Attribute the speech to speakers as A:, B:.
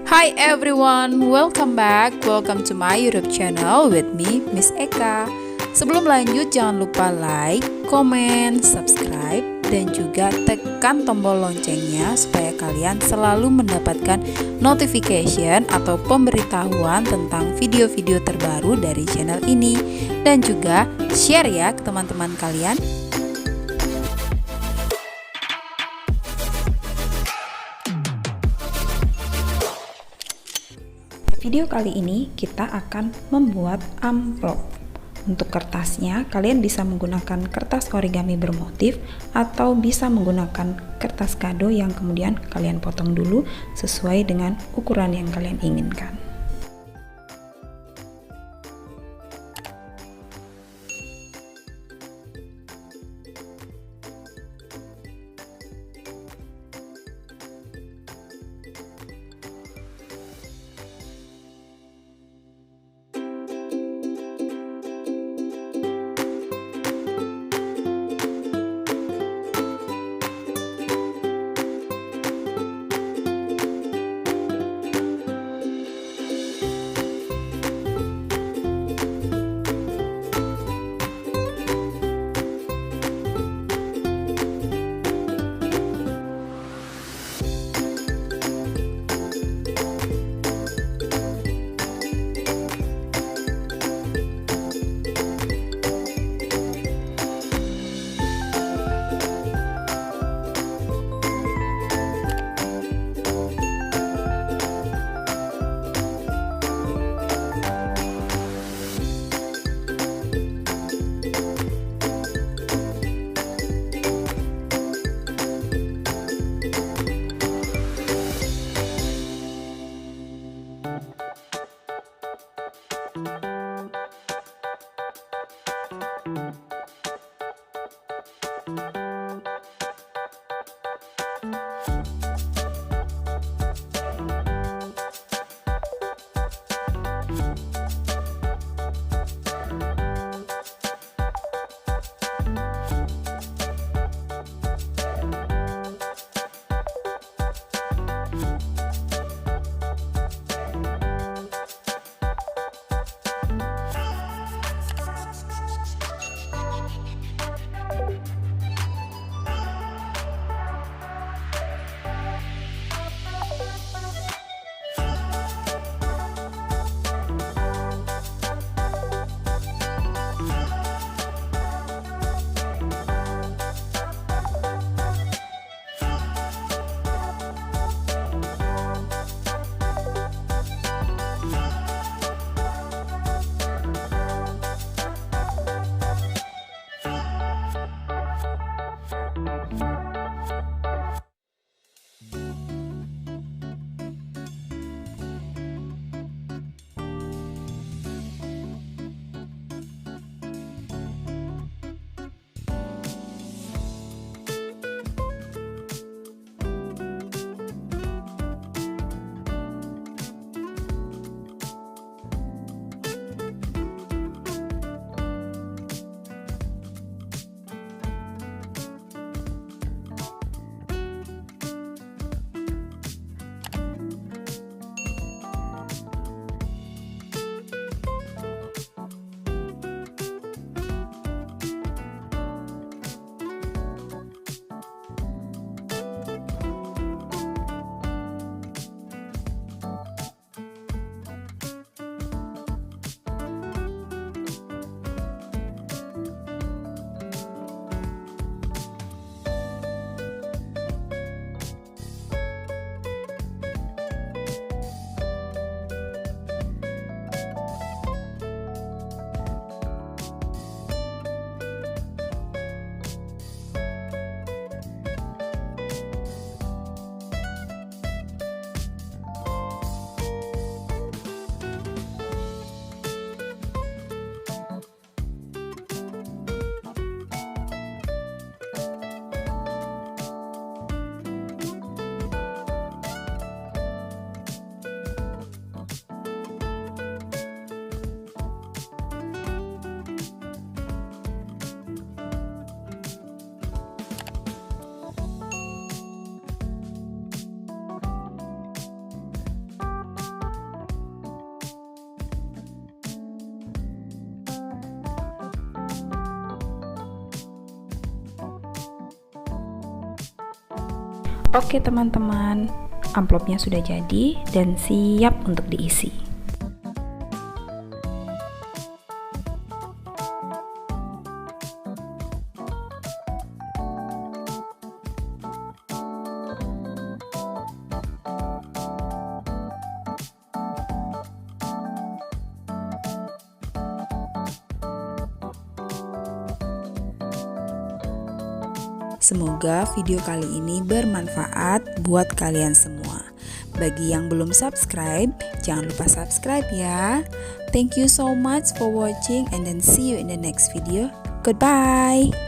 A: Hi everyone, welcome to my YouTube channel with me, Miss Eka. Sebelum lanjut, jangan lupa like, comment, subscribe, dan juga tekan tombol loncengnya supaya kalian selalu mendapatkan notification atau pemberitahuan tentang video-video terbaru dari channel ini. Dan juga share ya ke teman-teman kalian. Video kali ini kita akan membuat amplop. Untuk kertasnya, kalian bisa menggunakan kertas origami bermotif atau bisa menggunakan kertas kado yang kemudian kalian potong dulu sesuai dengan ukuran yang kalian inginkan. Oke teman-teman, amplopnya sudah jadi dan siap untuk diisi. Semoga video kali ini bermanfaat buat kalian semua. Bagi yang belum subscribe, jangan lupa subscribe ya. Thank you so much for watching and then see you in the next video. Goodbye.